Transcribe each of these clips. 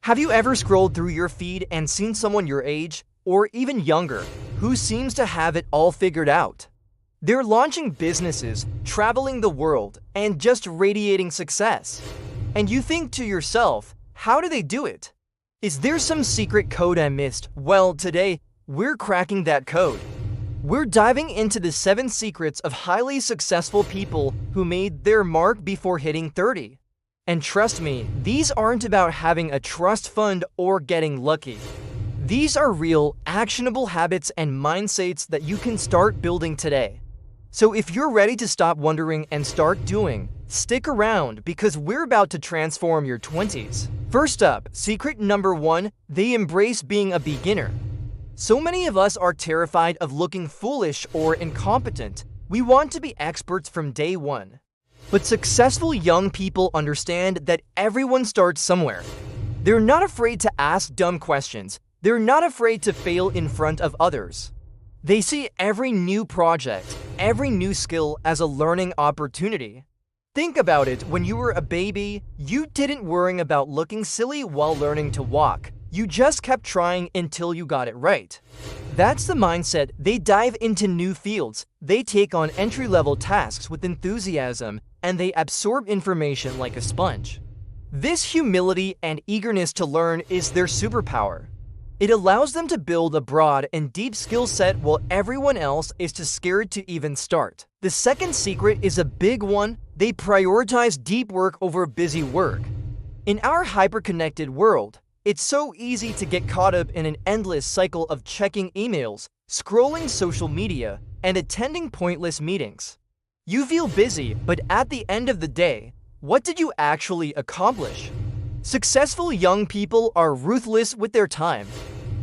Have you ever scrolled through your feed and seen someone your age, or even younger, who seems to have it all figured out? They're launching businesses, traveling the world, and just radiating success. And you think to yourself, how do they do it? Is there some secret code I missed? Well, today, we're cracking that code. We're diving into the 7 secrets of highly successful people who made their mark before hitting 30. And trust me, these aren't about having a trust fund or getting lucky. These are real, actionable habits and mindsets that you can start building today. So if you're ready to stop wondering and start doing, stick around because we're about to transform your 20s. First up, secret number 1, they embrace being a beginner. So many of us are terrified of looking foolish or incompetent. We want to be experts from day one. But successful young people understand that everyone starts somewhere. They're not afraid to ask dumb questions. They're not afraid to fail in front of others. They see every new project, every new skill as a learning opportunity. Think about it, when you were a baby, you didn't worry about looking silly while learning to walk. You just kept trying until you got it right. That's the mindset. They dive into new fields. They take on entry-level tasks with enthusiasm, and they absorb information like a sponge. This humility and eagerness to learn is their superpower. It allows them to build a broad and deep skill set while everyone else is too scared to even start. The second secret is a big one. They prioritize deep work over busy work. In our hyper-connected world, it's so easy to get caught up in an endless cycle of checking emails, scrolling social media, and attending pointless meetings. You feel busy, but at the end of the day, what did you actually accomplish? Successful young people are ruthless with their time.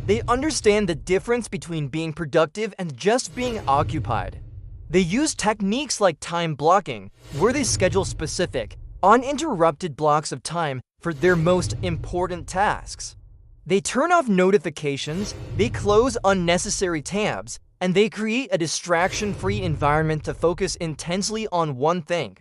They understand the difference between being productive and just being occupied. They use techniques like time blocking, where they schedule specific, uninterrupted blocks of time for their most important tasks. They turn off notifications, they close unnecessary tabs, and they create a distraction-free environment to focus intensely on one thing.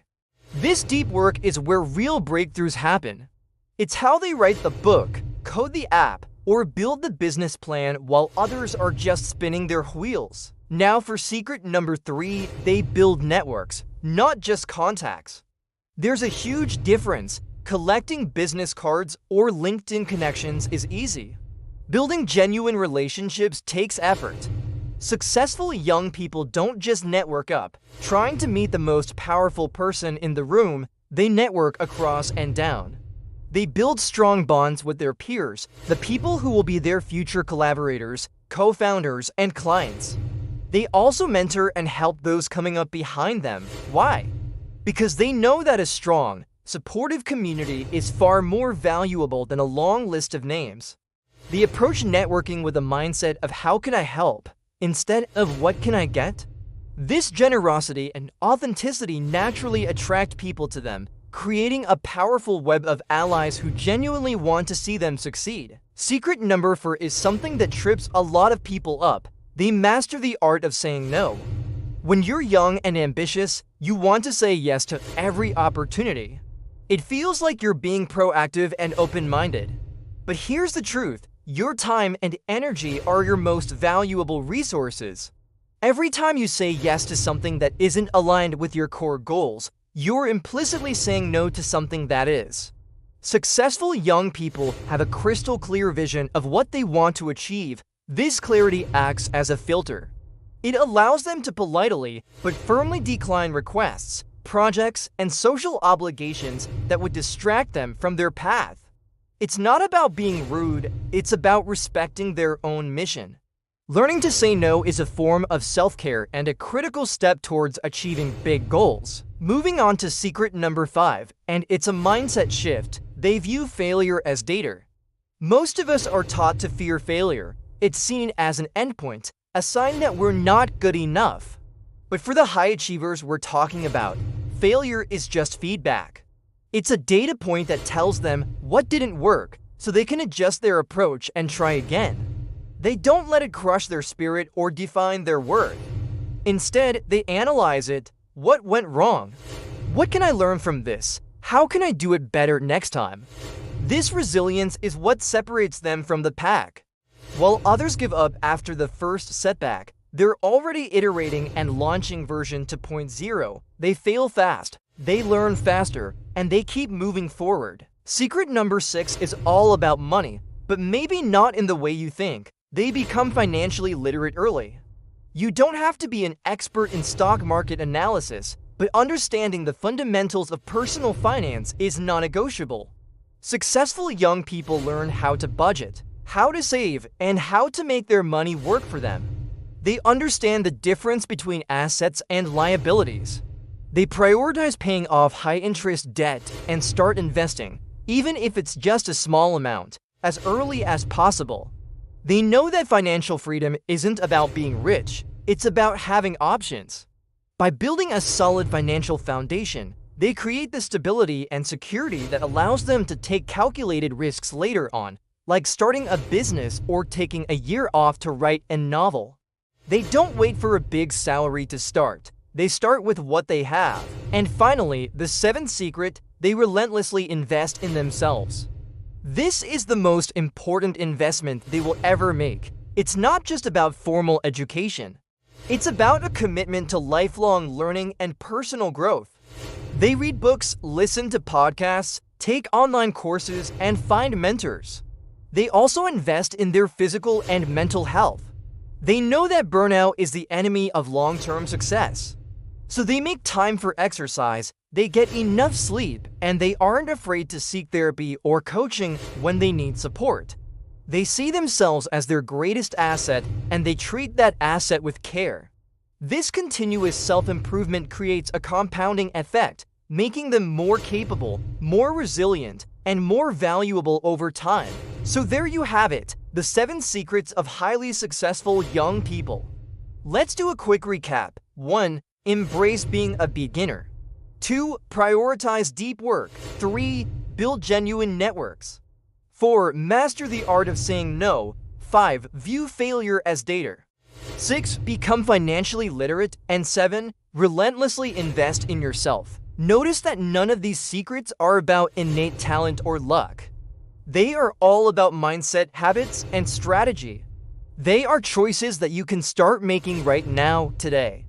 This deep work is where real breakthroughs happen. It's how they write the book, code the app, or build the business plan while others are just spinning their wheels. Now for secret number 3, they build networks, not just contacts. There's a huge difference. Collecting business cards or LinkedIn connections is easy. Building genuine relationships takes effort. Successful young people don't just network up, trying to meet the most powerful person in the room. They network across and down. They build strong bonds with their peers, the people who will be their future collaborators, co-founders, and clients. They also mentor and help those coming up behind them. Why? Because they know that a strong, supportive community is far more valuable than a long list of names. They approach networking with a mindset of how can I help, instead of what can I get? This generosity and authenticity naturally attract people to them, creating a powerful web of allies who genuinely want to see them succeed. Secret number 4 is something that trips a lot of people up. They master the art of saying no. When you're young and ambitious, you want to say yes to every opportunity. It feels like you're being proactive and open-minded. But here's the truth. Your time and energy are your most valuable resources. Every time you say yes to something that isn't aligned with your core goals, you're implicitly saying no to something that is. Successful young people have a crystal clear vision of what they want to achieve. This clarity acts as a filter. It allows them to politely but firmly decline requests, projects, and social obligations that would distract them from their path. It's not about being rude, it's about respecting their own mission. Learning to say no is a form of self-care and a critical step towards achieving big goals. Moving on to secret number 5, and it's a mindset shift. They view failure as data. Most of us are taught to fear failure. It's seen as an endpoint, a sign that we're not good enough. But for the high achievers we're talking about, failure is just feedback. It's a data point that tells them what didn't work, so they can adjust their approach and try again. They don't let it crush their spirit or define their worth. Instead, they analyze it. What went wrong? What can I learn from this? How can I do it better next time? This resilience is what separates them from the pack. While others give up after the first setback, they're already iterating and launching version 2.0. They fail fast, they learn faster, and they keep moving forward. Secret number 6 is all about money, but maybe not in the way you think. They become financially literate early. You don't have to be an expert in stock market analysis, but understanding the fundamentals of personal finance is non-negotiable. Successful young people learn how to budget, how to save, and how to make their money work for them. They understand the difference between assets and liabilities. They prioritize paying off high-interest debt and start investing, even if it's just a small amount, as early as possible. They know that financial freedom isn't about being rich, it's about having options. By building a solid financial foundation, they create the stability and security that allows them to take calculated risks later on, like starting a business or taking a year off to write a novel. They don't wait for a big salary to start. They start with what they have. And finally, the 7th secret, they relentlessly invest in themselves. This is the most important investment they will ever make. It's not just about formal education. It's about a commitment to lifelong learning and personal growth. They read books, listen to podcasts, take online courses, and find mentors. They also invest in their physical and mental health. They know that burnout is the enemy of long-term success. So they make time for exercise, they get enough sleep, and they aren't afraid to seek therapy or coaching when they need support. They see themselves as their greatest asset, and they treat that asset with care. This continuous self-improvement creates a compounding effect, making them more capable, more resilient, and more valuable over time. So there you have it, the 7 secrets of highly successful young people. Let's do a quick recap. 1. Embrace being a beginner. 2. Prioritize deep work. 3. Build genuine networks. 4. Master the art of saying no. 5. View failure as data. 6. Become financially literate. And 7. Relentlessly invest in yourself. Notice that none of these secrets are about innate talent or luck. They are all about mindset, habits, and strategy. They are choices that you can start making right now, today.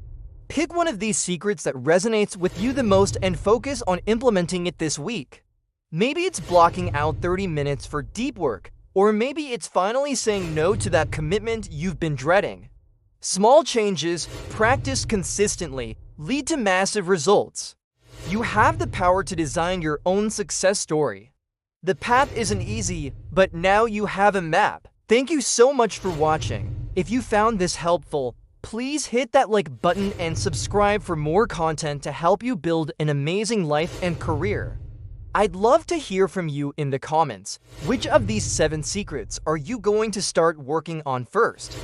Pick one of these secrets that resonates with you the most and focus on implementing it this week. Maybe it's blocking out 30 minutes for deep work, or maybe it's finally saying no to that commitment you've been dreading. Small changes, practiced consistently, lead to massive results. You have the power to design your own success story. The path isn't easy, but now you have a map. Thank you so much for watching. If you found this helpful, please hit that like button and subscribe for more content to help you build an amazing life and career. I'd love to hear from you in the comments. Which of these 7 secrets are you going to start working on first?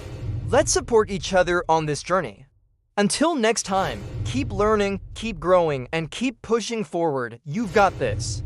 Let's support each other on this journey. Until next time, keep learning, keep growing, and keep pushing forward. You've got this.